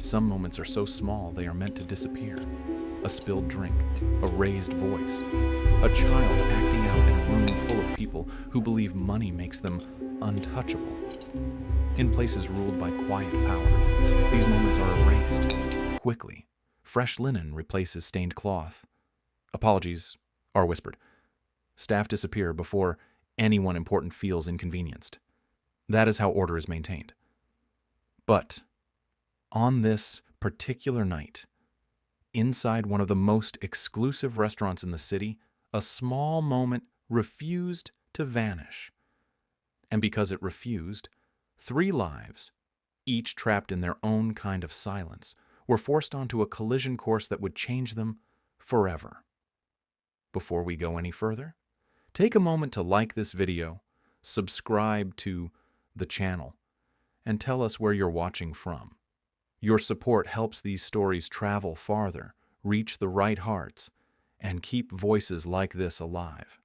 Some moments are so small they are meant to disappear. A spilled drink, a raised voice, a child acting out in a room full of people who believe money makes them untouchable. In places ruled by quiet power, these moments are erased quickly. Fresh linen replaces stained cloth. Apologies are whispered. Staff disappear before anyone important feels inconvenienced. That is how order is maintained. But on this particular night, inside one of the most exclusive restaurants in the city, a small moment refused to vanish. And because it refused, 3 lives, each trapped in their own kind of silence, were forced onto a collision course that would change them forever. Before we go any further, take a moment to like this video, subscribe to the channel, and tell us where you're watching from. Your support helps these stories travel farther, reach the right hearts, and keep voices like this alive.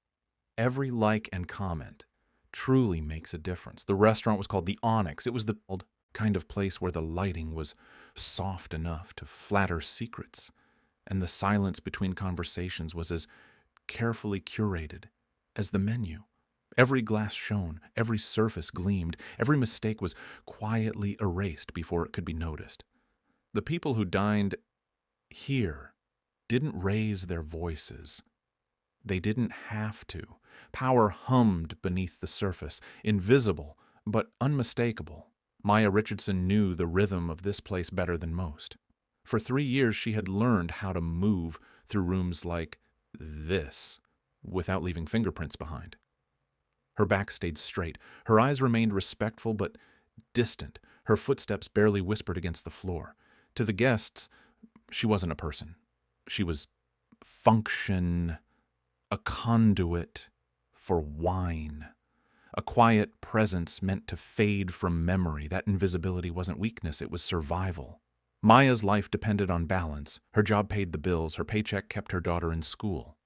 Every like and comment truly makes a difference. The restaurant was called the Onyx. It was the kind of place where the lighting was soft enough to flatter secrets, and the silence between conversations was as carefully curated as the menu. Every glass shone, every surface gleamed, every mistake was quietly erased before it could be noticed. The people who dined here didn't raise their voices. They didn't have to. Power hummed beneath the surface, invisible but unmistakable. Maya Richardson knew the rhythm of this place better than most. For 3 years, she had learned how to move through rooms like this without leaving fingerprints behind. Her back stayed straight. Her eyes remained respectful but distant. Her footsteps barely whispered against the floor. To the guests, she wasn't a person. She was function, a conduit for wine. A quiet presence meant to fade from memory. That invisibility wasn't weakness, it was survival. Maya's life depended on balance. Her job paid the bills. Her paycheck kept her daughter in school.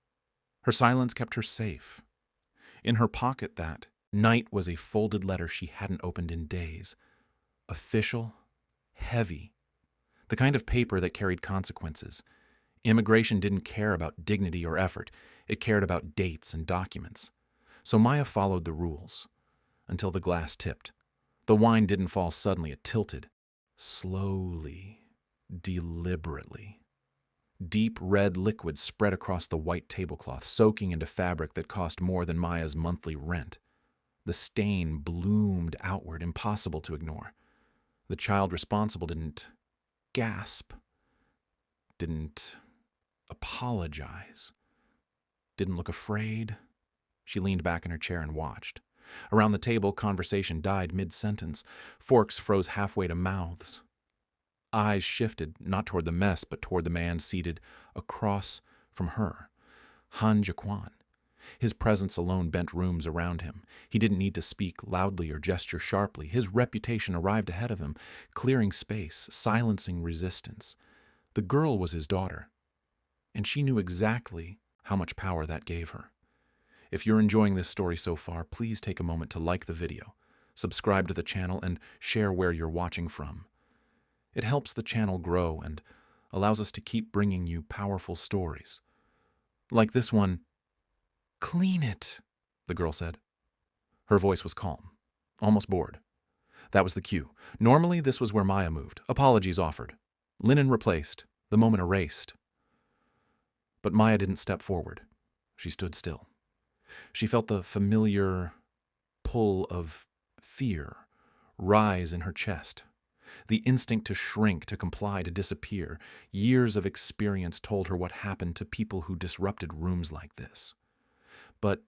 Her silence kept her safe. In her pocket that night was a folded letter she hadn't opened in days. Official, heavy. The kind of paper that carried consequences. Immigration didn't care about dignity or effort. It cared about dates and documents. So Maya followed the rules, until the glass tipped. The wine didn't fall suddenly, it tilted. Slowly, deliberately. Deep red liquid spread across the white tablecloth, soaking into fabric that cost more than Maya's monthly rent. The stain bloomed outward, impossible to ignore. The child responsible didn't gasp, didn't apologize, didn't look afraid. She leaned back in her chair and watched. Around the table, conversation died mid-sentence. Forks froze halfway to mouths. Eyes shifted, not toward the mess, but toward the man seated across from her, Han Jaquan. His presence alone bent rooms around him. He didn't need to speak loudly or gesture sharply. His reputation arrived ahead of him, clearing space, silencing resistance. The girl was his daughter, and she knew exactly how much power that gave her. If you're enjoying this story so far, please take a moment to like the video, subscribe to the channel, and share where you're watching from. It helps the channel grow and allows us to keep bringing you powerful stories. Like this one. "Clean it," the girl said. Her voice was calm, almost bored. That was the cue. Normally, this was where Maya moved. Apologies offered. Linen replaced. The moment erased. But Maya didn't step forward. She stood still. She felt the familiar pull of fear rise in her chest. The instinct to shrink, to comply, to disappear. Years of experience told her what happened to people who disrupted rooms like this. But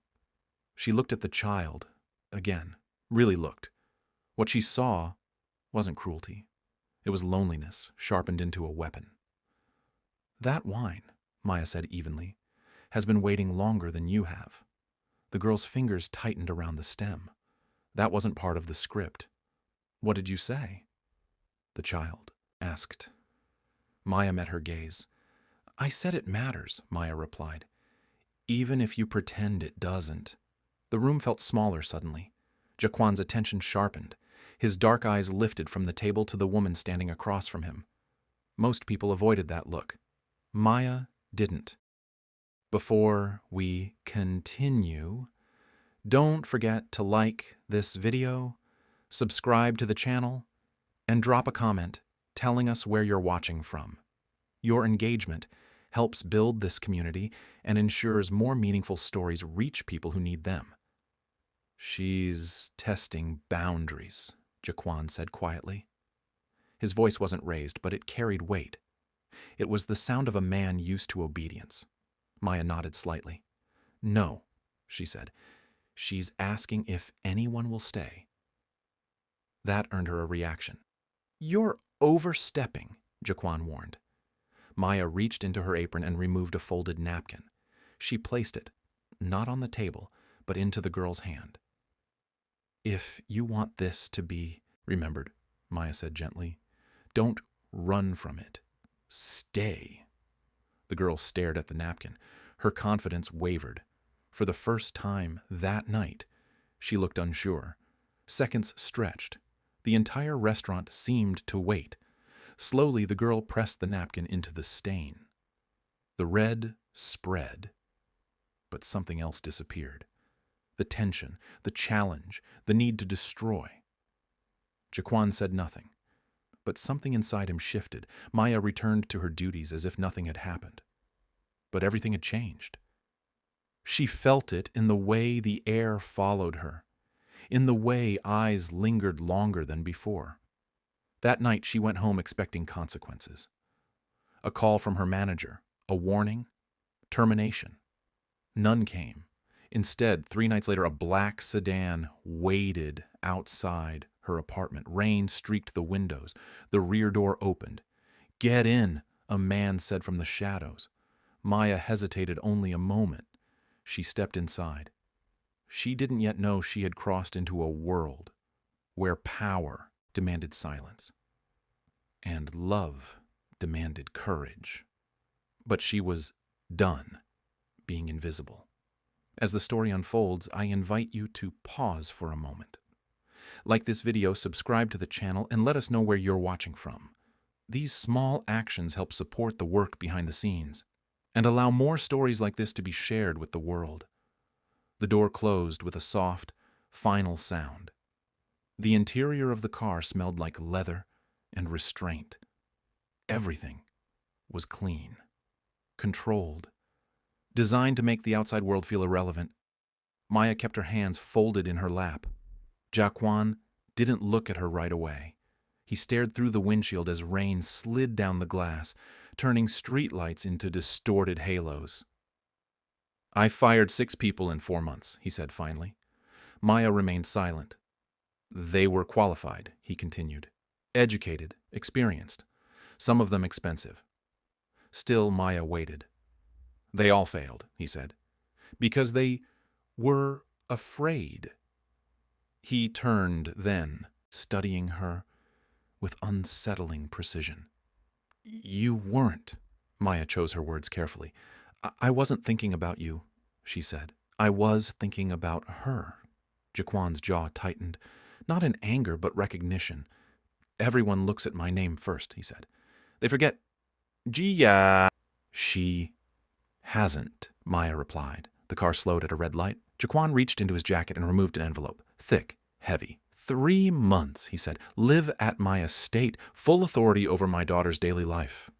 she looked at the child again, really looked. What she saw wasn't cruelty. It was loneliness, sharpened into a weapon. "That wine," Maya said evenly, "has been waiting longer than you have." The girl's fingers tightened around the stem. That wasn't part of the script. "What did you say?" the child asked. Maya met her gaze. "I said it matters," Maya replied. "Even if you pretend it doesn't." The room felt smaller suddenly. Jaquan's attention sharpened. His dark eyes lifted from the table to the woman standing across from him. Most people avoided that look. Maya didn't. Before we continue, don't forget to like this video, subscribe to the channel, and drop a comment telling us where you're watching from. Your engagement helps build this community and ensures more meaningful stories reach people who need them. She's testing boundaries, Jaquan said quietly. His voice wasn't raised, but it carried weight. It was the sound of a man used to obedience. Maya nodded slightly. No, she said. She's asking if anyone will stay. That earned her a reaction. You're overstepping, Jaquan warned. Maya reached into her apron and removed a folded napkin. She placed it, not on the table, but into the girl's hand. If you want this to be remembered, Maya said gently, don't run from it. Stay. The girl stared at the napkin. Her confidence wavered. For the first time that night, she looked unsure. Seconds stretched. The entire restaurant seemed to wait. Slowly, the girl pressed the napkin into the stain. The red spread, but something else disappeared. The tension, the challenge, the need to destroy. Jaquan said nothing, but something inside him shifted. Maya returned to her duties as if nothing had happened. But everything had changed. She felt it in the way the air followed her, in the way eyes lingered longer than before. That night she went home expecting consequences. A call from her manager, a warning, termination. None came. Instead, 3 nights later, a black sedan waited outside her apartment. Rain streaked the windows. The rear door opened. Get in, a man said from the shadows. Maya hesitated only a moment. She stepped inside. She didn't yet know she had crossed into a world where power demanded silence and love demanded courage. But she was done being invisible. As the story unfolds, I invite you to pause for a moment. Like this video, subscribe to the channel, and let us know where you're watching from. These small actions help support the work behind the scenes and allow more stories like this to be shared with the world. The door closed with a soft, final sound. The interior of the car smelled like leather and restraint. Everything was clean, controlled, designed to make the outside world feel irrelevant. Maya kept her hands folded in her lap. Jaquan didn't look at her right away. He stared through the windshield as rain slid down the glass, turning streetlights into distorted halos. I fired 6 people in 4 months, he said finally. Maya remained silent. They were qualified, he continued. Educated, experienced, some of them expensive. Still, Maya waited. They all failed, he said, because they were afraid. He turned then, studying her with unsettling precision. You weren't, Maya chose her words carefully. I wasn't thinking about you, she said. I was thinking about her. Jaquan's jaw tightened, not in anger but recognition. Everyone looks at my name first, he said. They forget. Gia. She hasn't, Maya replied. The car slowed at a red light. Jaquan reached into his jacket and removed an envelope. Thick, heavy. 3 months, he said. Live at my estate, full authority over my daughter's daily life.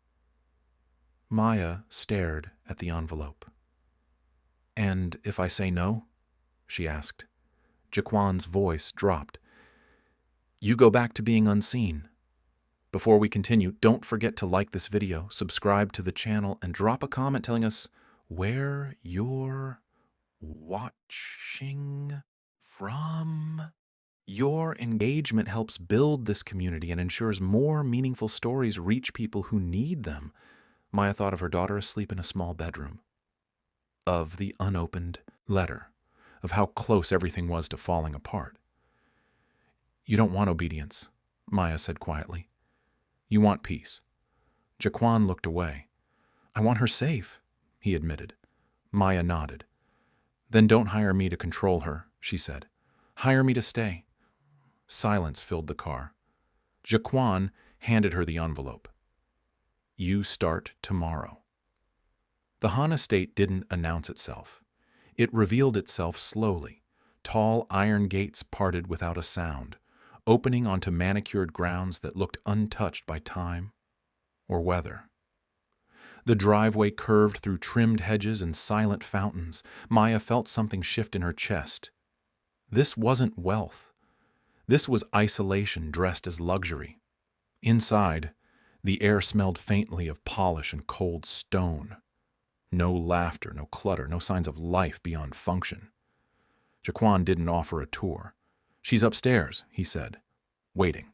Maya stared at the envelope. And if I say no? She asked. Jaquan's voice dropped. You go back to being unseen. Before we continue, don't forget to like this video, subscribe to the channel, and drop a comment telling us where you're watching from. Your engagement helps build this community and ensures more meaningful stories reach people who need them. Maya thought of her daughter asleep in a small bedroom, of the unopened letter, of how close everything was to falling apart. You don't want obedience, Maya said quietly. You want peace. Jaquan looked away. I want her safe, he admitted. Maya nodded. Then don't hire me to control her, she said. Hire me to stay. Silence filled the car. Jaquan handed her the envelope. You start tomorrow. The Han estate didn't announce itself. It revealed itself slowly. Tall iron gates parted without a sound, opening onto manicured grounds that looked untouched by time or weather. The driveway curved through trimmed hedges and silent fountains. Maya felt something shift in her chest. This wasn't wealth. This was isolation dressed as luxury. Inside, the air smelled faintly of polish and cold stone. No laughter, no clutter, no signs of life beyond function. Jaquan didn't offer a tour. She's upstairs, he said, waiting.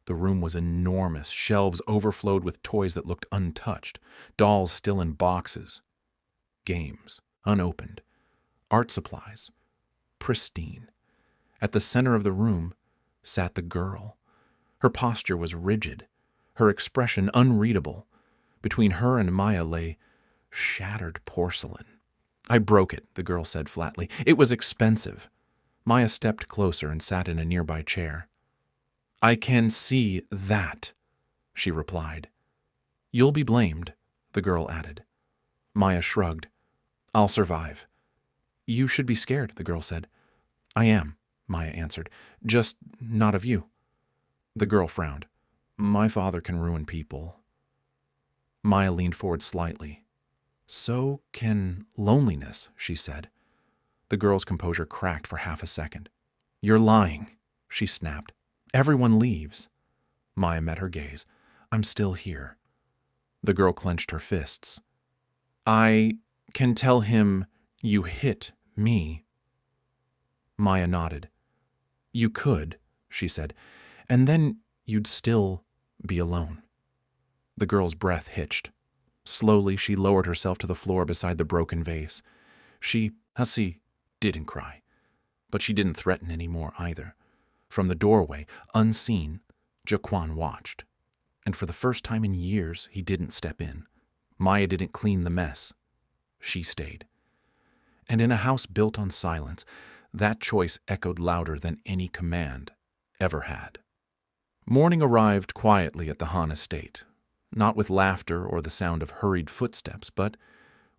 The room was enormous. Shelves overflowed with toys that looked untouched, dolls still in boxes, games, unopened, art supplies, pristine. At the center of the room sat the girl. Her posture was rigid, her expression unreadable. Between her and Maya lay shattered porcelain. I broke it, the girl said flatly. It was expensive. Maya stepped closer and sat in a nearby chair. I can see that, she replied. You'll be blamed, the girl added. Maya shrugged. I'll survive. You should be scared, the girl said. I am, Maya answered. Just not of you. The girl frowned. My father can ruin people. Maya leaned forward slightly. So can loneliness, she said. The girl's composure cracked for half a second. You're lying, she snapped. Everyone leaves. Maya met her gaze. I'm still here. The girl clenched her fists. I can tell him you hit me. Maya nodded. You could, she said, and then you'd still be alone. The girl's breath hitched. Slowly, she lowered herself to the floor beside the broken vase. Hussy, didn't cry, but she didn't threaten anymore either. From the doorway, unseen, Jaquan watched. And for the first time in years, he didn't step in. Maya didn't clean the mess. She stayed. And in a house built on silence, that choice echoed louder than any command ever had. Morning arrived quietly at the Han estate, not with laughter or the sound of hurried footsteps, but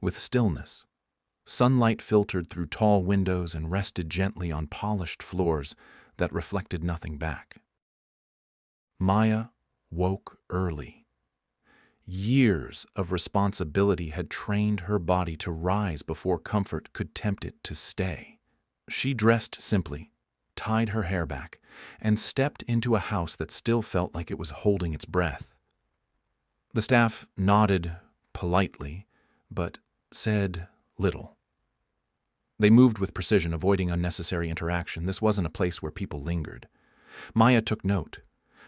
with stillness. Sunlight filtered through tall windows and rested gently on polished floors that reflected nothing back. Maya woke early. Years of responsibility had trained her body to rise before comfort could tempt it to stay. She dressed simply, tied her hair back, and stepped into a house that still felt like it was holding its breath. The staff nodded politely, but said little. They moved with precision, avoiding unnecessary interaction. This wasn't a place where people lingered. Maya took note.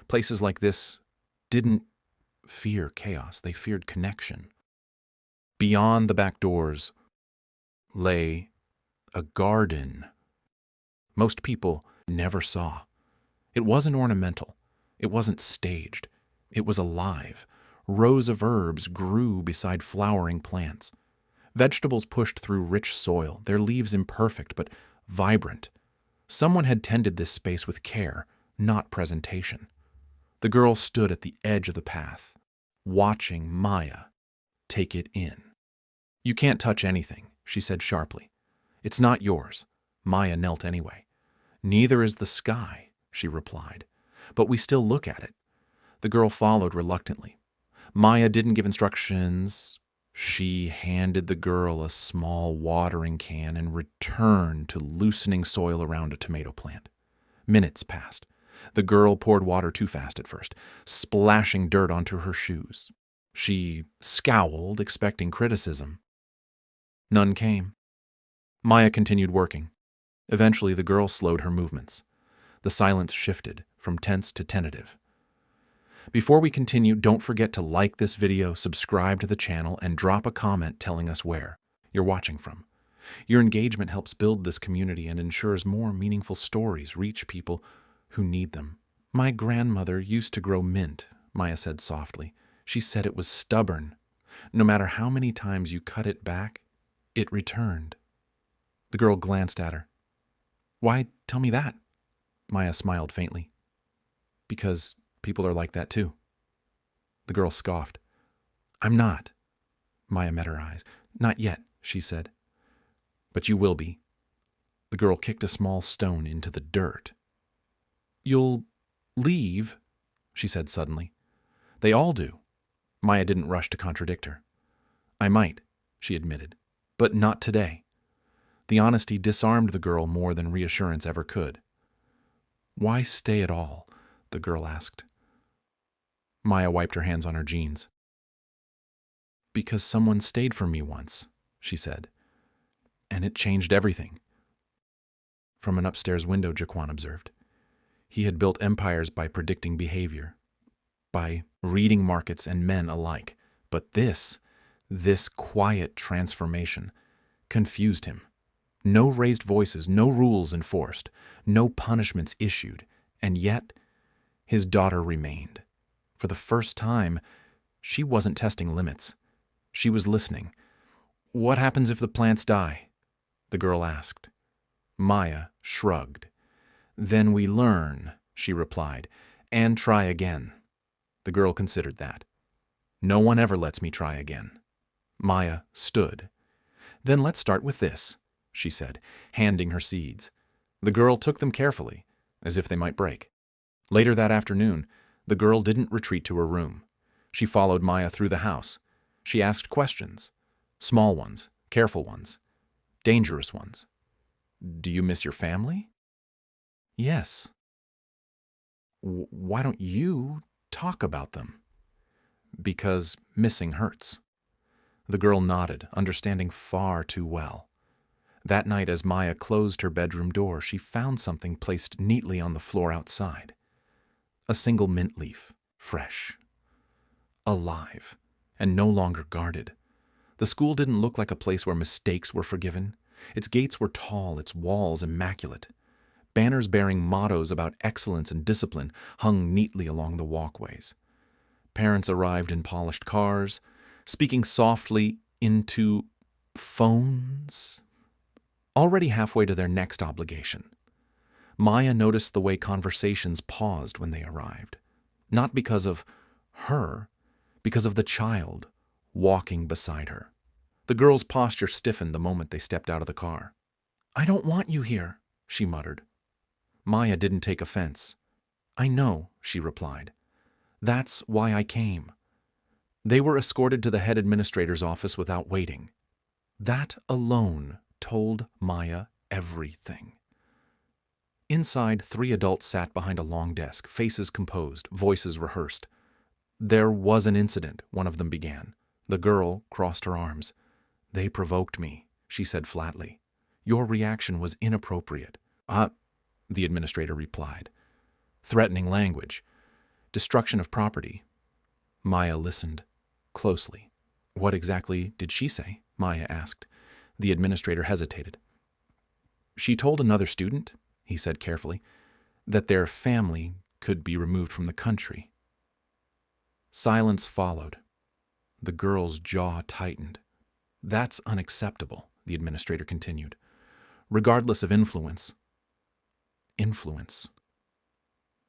Places like this didn't fear chaos. They feared connection. Beyond the back doors lay a garden most people never saw. It wasn't ornamental. It wasn't staged. It was alive. Rows of herbs grew beside flowering plants. Vegetables pushed through rich soil, their leaves imperfect but vibrant. Someone had tended this space with care, not presentation. The girl stood at the edge of the path, watching Maya take it in. You can't touch anything, she said sharply. It's not yours. Maya knelt anyway. Neither is the sky, she replied. But we still look at it. The girl followed reluctantly. Maya didn't give instructions. She handed the girl a small watering can and returned to loosening soil around a tomato plant. Minutes passed. The girl poured water too fast at first, splashing dirt onto her shoes. She scowled, expecting criticism. None came. Maya continued working. Eventually, the girl slowed her movements. The silence shifted from tense to tentative. Before we continue, don't forget to like this video, subscribe to the channel, and drop a comment telling us where you're watching from. Your engagement helps build this community and ensures more meaningful stories reach people who need them. My grandmother used to grow mint, Maya said softly. She said it was stubborn. No matter how many times you cut it back, it returned. The girl glanced at her. Why tell me that? Maya smiled faintly. Because people are like that too. The girl scoffed. I'm not. Maya met her eyes. Not yet, she said. But you will be. The girl kicked a small stone into the dirt. You'll leave, she said suddenly. They all do. Maya didn't rush to contradict her. I might, she admitted, but not today. The honesty disarmed the girl more than reassurance ever could. Why stay at all? The girl asked. Maya wiped her hands on her jeans. Because someone stayed for me once, she said, and it changed everything. From an upstairs window, Jaquan observed. He had built empires by predicting behavior, by reading markets and men alike. But this quiet transformation confused him. No raised voices, no rules enforced, no punishments issued, and yet his daughter remained. For the first time, she wasn't testing limits. She was listening. What happens if the plants die? The girl asked. Maya shrugged. Then we learn, she replied, and try again. The girl considered that. No one ever lets me try again. Maya stood. Then let's start with this, she said, handing her seeds. The girl took them carefully, as if they might break. Later that afternoon, the girl didn't retreat to her room. She followed Maya through the house. She asked questions. Small ones, careful ones, dangerous ones. Do you miss your family? Yes. Why don't you talk about them? Because missing hurts. The girl nodded, understanding far too well. That night, as Maya closed her bedroom door, she found something placed neatly on the floor outside. A single mint leaf, fresh, alive, and no longer guarded. The school didn't look like a place where mistakes were forgiven. Its gates were tall, its walls immaculate. Banners bearing mottos about excellence and discipline hung neatly along the walkways. Parents arrived in polished cars, speaking softly into phones, already halfway to their next obligation. Maya noticed the way conversations paused when they arrived, not because of her, because of the child walking beside her. The girl's posture stiffened the moment they stepped out of the car. I don't want you here, she muttered. Maya didn't take offense. I know, she replied. That's why I came. They were escorted to the head administrator's office without waiting. That alone told Maya everything. Inside, 3 adults sat behind a long desk, faces composed, voices rehearsed. There was an incident, one of them began. The girl crossed her arms. They provoked me, she said flatly. Your reaction was inappropriate. The administrator replied. Threatening language. Destruction of property. Maya listened closely. What exactly did she say? Maya asked. The administrator hesitated. She told another student, he said carefully, that their family could be removed from the country. Silence followed. The girl's jaw tightened. That's unacceptable, the administrator continued. Regardless of influence. Influence.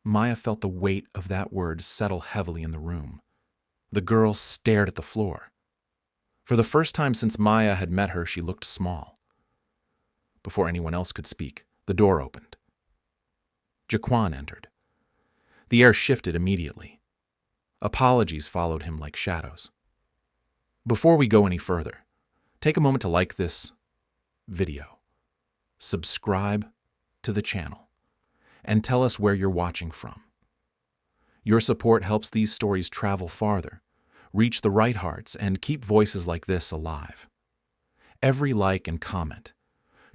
Maya felt the weight of that word settle heavily in the room. The girl stared at the floor. For the first time since Maya had met her, she looked small. Before anyone else could speak, the door opened. Jaquan entered. The air shifted immediately. Apologies followed him like shadows. Before we go any further, take a moment to like this video, subscribe to the channel, and tell us where you're watching from. Your support helps these stories travel farther, reach the right hearts, and keep voices like this alive. Every like and comment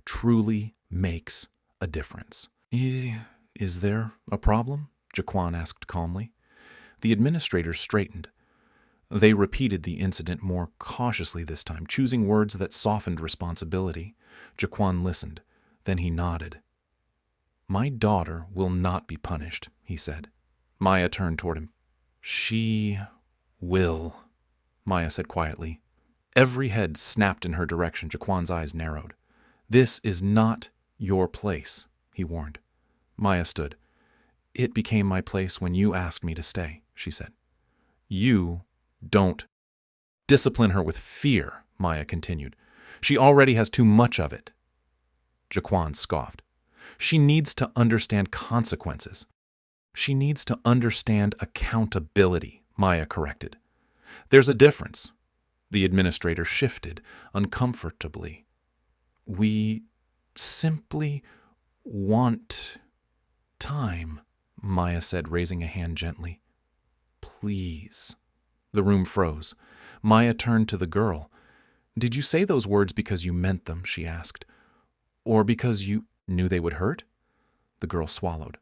truly makes a difference. Is there a problem? Jaquan asked calmly. The administrators straightened. They repeated the incident more cautiously this time, choosing words that softened responsibility. Jaquan listened. Then he nodded. My daughter will not be punished, he said. Maya turned toward him. She will, Maya said quietly. Every head snapped in her direction. Jaquan's eyes narrowed. This is not your place, he warned. Maya stood. It became my place when you asked me to stay, she said. You don't Discipline her with fear, Maya continued. She already has too much of it. Jaquan scoffed. She needs to understand consequences. She needs to understand accountability, Maya corrected. There's a difference. The administrator shifted uncomfortably. We simply want time, Maya said, raising a hand gently. Please. The room froze. Maya turned to the girl. Did you say those words because you meant them, she asked. Or because you knew they would hurt? The girl swallowed.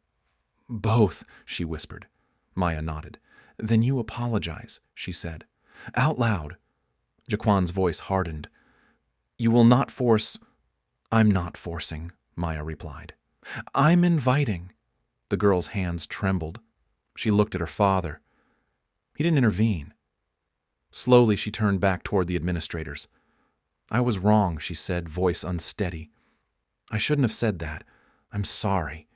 Both, she whispered. Maya nodded. Then you apologize, she said. Out loud. Jaquan's voice hardened. You will not force... I'm not forcing, Maya replied. I'm inviting. The girl's hands trembled. She looked at her father. He didn't intervene. Slowly, she turned back toward the administrators. I was wrong, she said, voice unsteady. I shouldn't have said that. I'm sorry.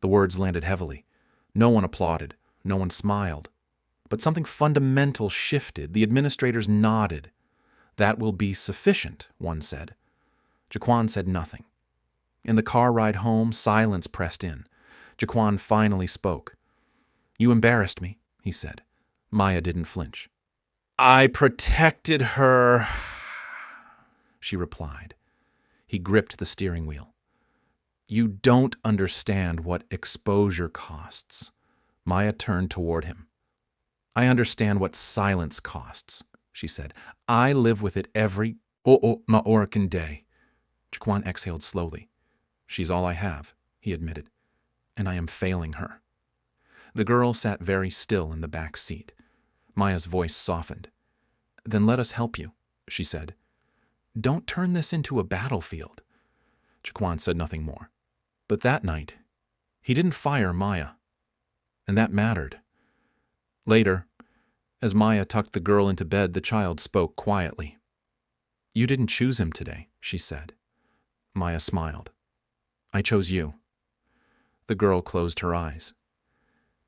The words landed heavily. No one applauded. No one smiled. But something fundamental shifted. The administrators nodded. That will be sufficient, one said. Jaquan said nothing. In the car ride home, silence pressed in. Jaquan finally spoke. You embarrassed me, he said. Maya didn't flinch. I protected her, she replied. He gripped the steering wheel. You don't understand what exposure costs. Maya turned toward him. I understand what silence costs, she said. I live with it every Maorican day. Jaquan exhaled slowly. She's all I have, he admitted, and I am failing her. The girl sat very still in the back seat. Maya's voice softened. Then let us help you, she said. Don't turn this into a battlefield. Jaquan said nothing more. But that night, he didn't fire Maya, and that mattered. Later, as Maya tucked the girl into bed, the child spoke quietly. You didn't choose him today, she said. Maya smiled. I chose you. The girl closed her eyes.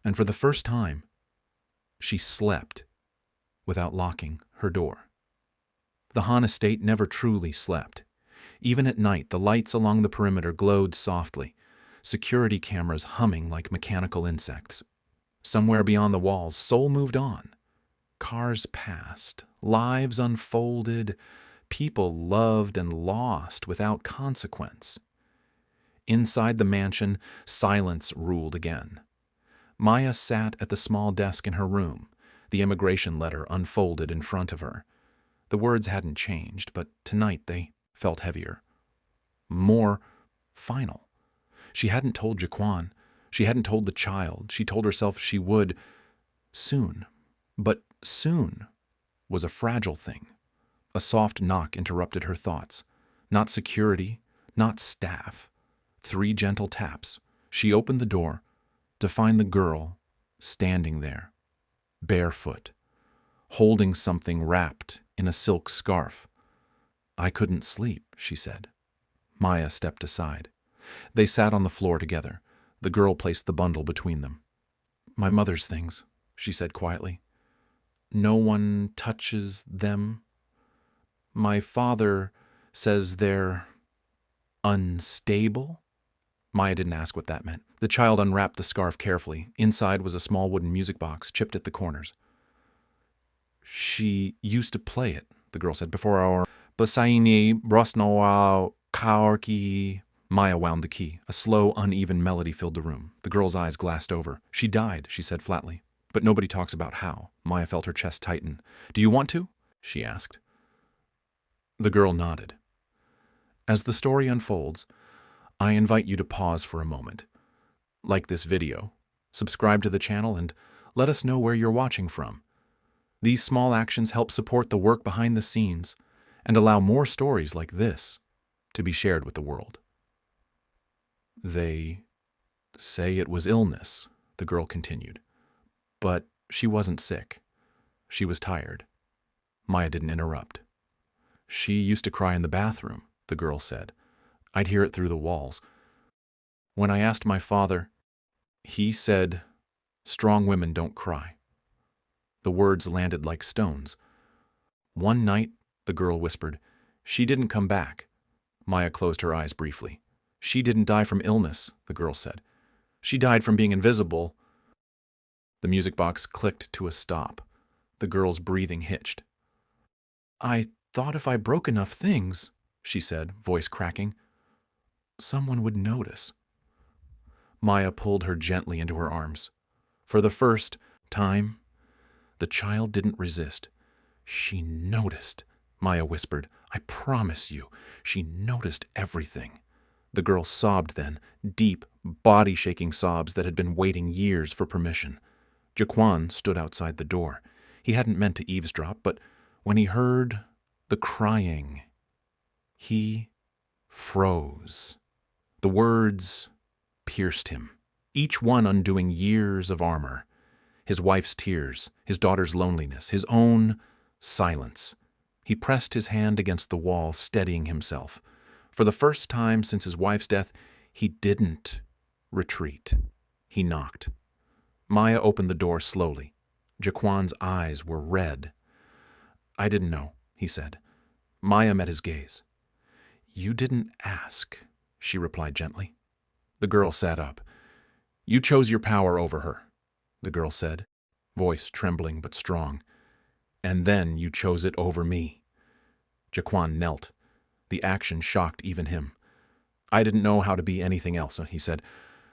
And for the first time, she slept without locking her door. The Han estate never truly slept. Even at night, the lights along the perimeter glowed softly, security cameras humming like mechanical insects. Somewhere beyond the walls, Seoul moved on. Cars passed, lives unfolded, people loved and lost without consequence. Inside the mansion, silence ruled again. Maya sat at the small desk in her room, the immigration letter unfolded in front of her. The words hadn't changed, but tonight they felt heavier. More final. She hadn't told Jaquan. She hadn't told the child. She told herself she would soon. But soon was a fragile thing. A soft knock interrupted her thoughts. Not security, not staff. 3 gentle taps. She opened the door to find the girl standing there, barefoot, holding something wrapped in a silk scarf. I couldn't sleep, she said. Maya stepped aside. They sat on the floor together. The girl placed the bundle between them. My mother's things, she said quietly. No one touches them. My father says they're unstable. Maya didn't ask what that meant. The child unwrapped the scarf carefully. Inside was a small wooden music box, chipped at the corners. She used to play it, the girl said, before our Basaini Brosnoa Kaorki. Maya wound the key. A slow, uneven melody filled the room. The girl's eyes glassed over. She died, she said flatly. But nobody talks about how. Maya felt her chest tighten. Do you want to? She asked. The girl nodded. As the story unfolds, I invite you to pause for a moment. Like this video, subscribe to the channel, and let us know where you're watching from. These small actions help support the work behind the scenes and allow more stories like this to be shared with the world. They say it was illness, the girl continued. But she wasn't sick. She was tired. Maya didn't interrupt. She used to cry in the bathroom, the girl said. I'd hear it through the walls. When I asked my father, he said, strong women don't cry. The words landed like stones. One night, the girl whispered, she didn't come back. Maya closed her eyes briefly. She didn't die from illness, the girl said. She died from being invisible. The music box clicked to a stop. The girl's breathing hitched. I thought if I broke enough things, she said, voice cracking, someone would notice. Maya pulled her gently into her arms. For the first time, the child didn't resist. She noticed, Maya whispered. I promise you, she noticed everything. The girl sobbed then, deep, body-shaking sobs that had been waiting years for permission. Jaquan stood outside the door. He hadn't meant to eavesdrop, but when he heard the crying, he froze. The words pierced him, each one undoing years of armor. His wife's tears, his daughter's loneliness, his own silence. He pressed his hand against the wall, steadying himself. For the first time since his wife's death, he didn't retreat. He knocked. Maya opened the door slowly. Jaquan's eyes were red. I didn't know, he said. Maya met his gaze. You didn't ask, she replied gently. The girl sat up. You chose your power over her, the girl said, voice trembling but strong. And then you chose it over me. Jaquan knelt. The action shocked even him. I didn't know how to be anything else, he said.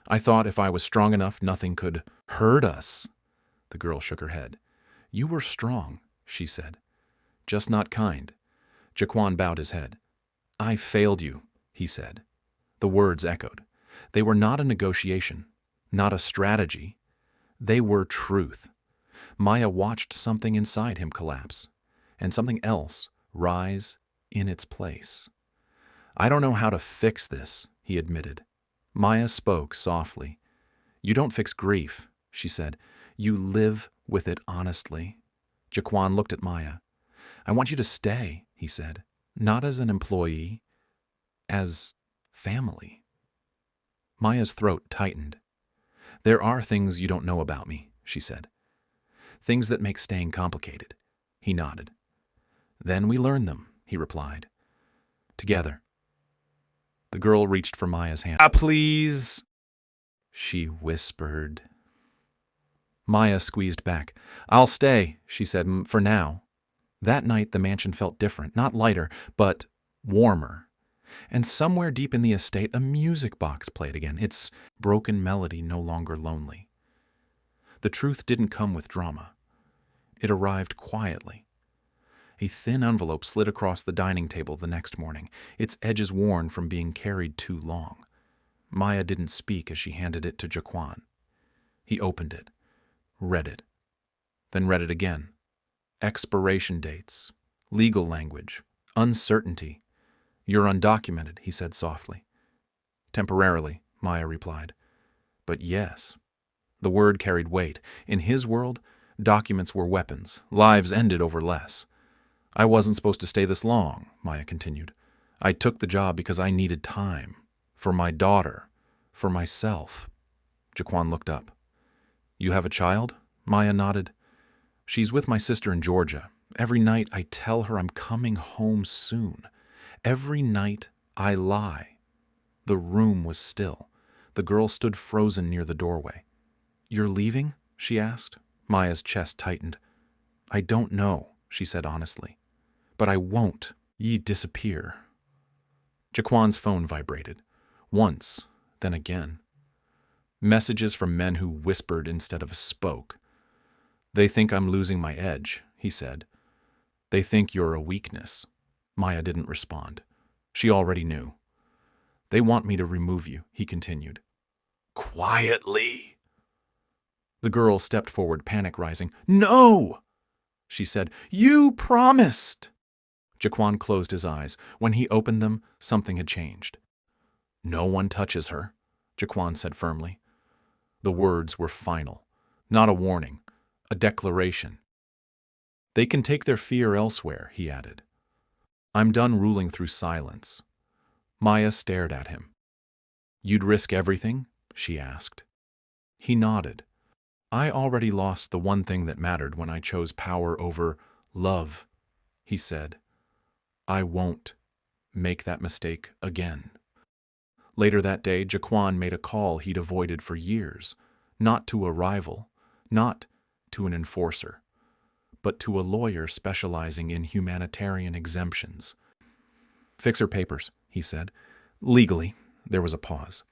I thought if I was strong enough, nothing could hurt us. The girl shook her head. You were strong, she said. Just not kind. Jaquan bowed his head. I failed you, he said. The words echoed. They were not a negotiation, not a strategy. They were truth. Maya watched something inside him collapse, and something else rise in its place. I don't know how to fix this, he admitted. Maya spoke softly. You don't fix grief, she said. You live with it honestly. Jaquan looked at Maya. I want you to stay, he said. Not as an employee, as family. Maya's throat tightened. There are things you don't know about me, she said. Things that make staying complicated. He nodded. Then we learn them, he replied. Together. The girl reached for Maya's hand. Please, she whispered. Maya squeezed back. I'll stay, she said, for now. That night the mansion felt different, not lighter, but warmer. And somewhere deep in the estate, a music box played again, its broken melody no longer lonely. The truth didn't come with drama. It arrived quietly. A thin envelope slid across the dining table the next morning, its edges worn from being carried too long. Maya didn't speak as she handed it to Jaquan. He opened it, read it, then read it again. Expiration dates, legal language, uncertainty. You're undocumented, he said softly. Temporarily, Maya replied. But yes. The word carried weight. In his world, documents were weapons. Lives ended over less. I wasn't supposed to stay this long, Maya continued. I took the job because I needed time. For my daughter. For myself. Jaquan looked up. You have a child? Maya nodded. She's with my sister in Georgia. Every night I tell her I'm coming home soon. Every night I lie. The room was still. The girl stood frozen near the doorway. You're leaving? She asked. Maya's chest tightened. I don't know, she said honestly. But I won't. Ye disappear. Jaquan's phone vibrated. Once, then again. Messages from men who whispered instead of spoke. They think I'm losing my edge, he said. They think you're a weakness. Maya didn't respond. She already knew. They want me to remove you, he continued. Quietly. The girl stepped forward, panic rising. No, she said. You promised. Jaquan closed his eyes. When he opened them, something had changed. No one touches her, Jaquan said firmly. The words were final, not a warning. A declaration. They can take their fear elsewhere, he added. I'm done ruling through silence. Maya stared at him. You'd risk everything? She asked. He nodded. I already lost the one thing that mattered when I chose power over love, he said. I won't make that mistake again. Later that day, Jaquan made a call he'd avoided for years, not to a rival, not to an enforcer, but to a lawyer specializing in humanitarian exemptions. Fix her papers, he said. Legally, there was a pause.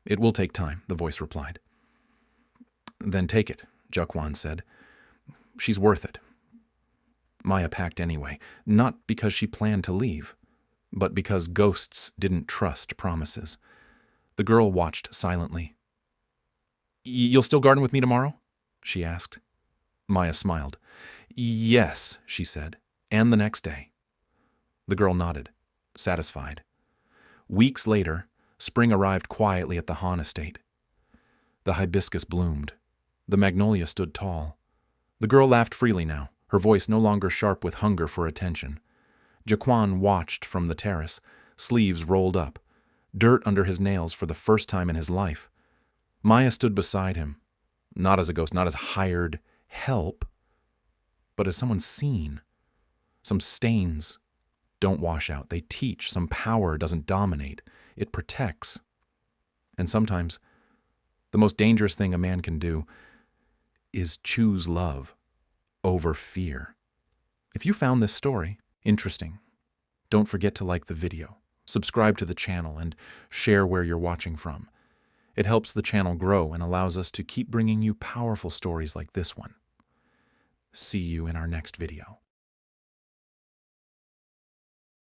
It will take time, the voice replied. Then take it, Jaquan said. She's worth it. Maya packed anyway, not because she planned to leave, but because ghosts didn't trust promises. The girl watched silently. You'll still garden with me tomorrow? She asked. Maya smiled. Yes, she said, and the next day. The girl nodded, satisfied. Weeks later, spring arrived quietly at the Han estate. The hibiscus bloomed. The magnolia stood tall. The girl laughed freely now, her voice no longer sharp with hunger for attention. Jaquan watched from the terrace, sleeves rolled up, dirt under his nails for the first time in his life. Maya stood beside him, not as a ghost, not as hired help, but as someone seen. Some stains don't wash out. They teach. Some power doesn't dominate. It protects. And sometimes the most dangerous thing a man can do is choose love over fear. If you found this story interesting, don't forget to like the video, subscribe to the channel, and share where you're watching from. It helps the channel grow and allows us to keep bringing you powerful stories like this one. See you in our next video.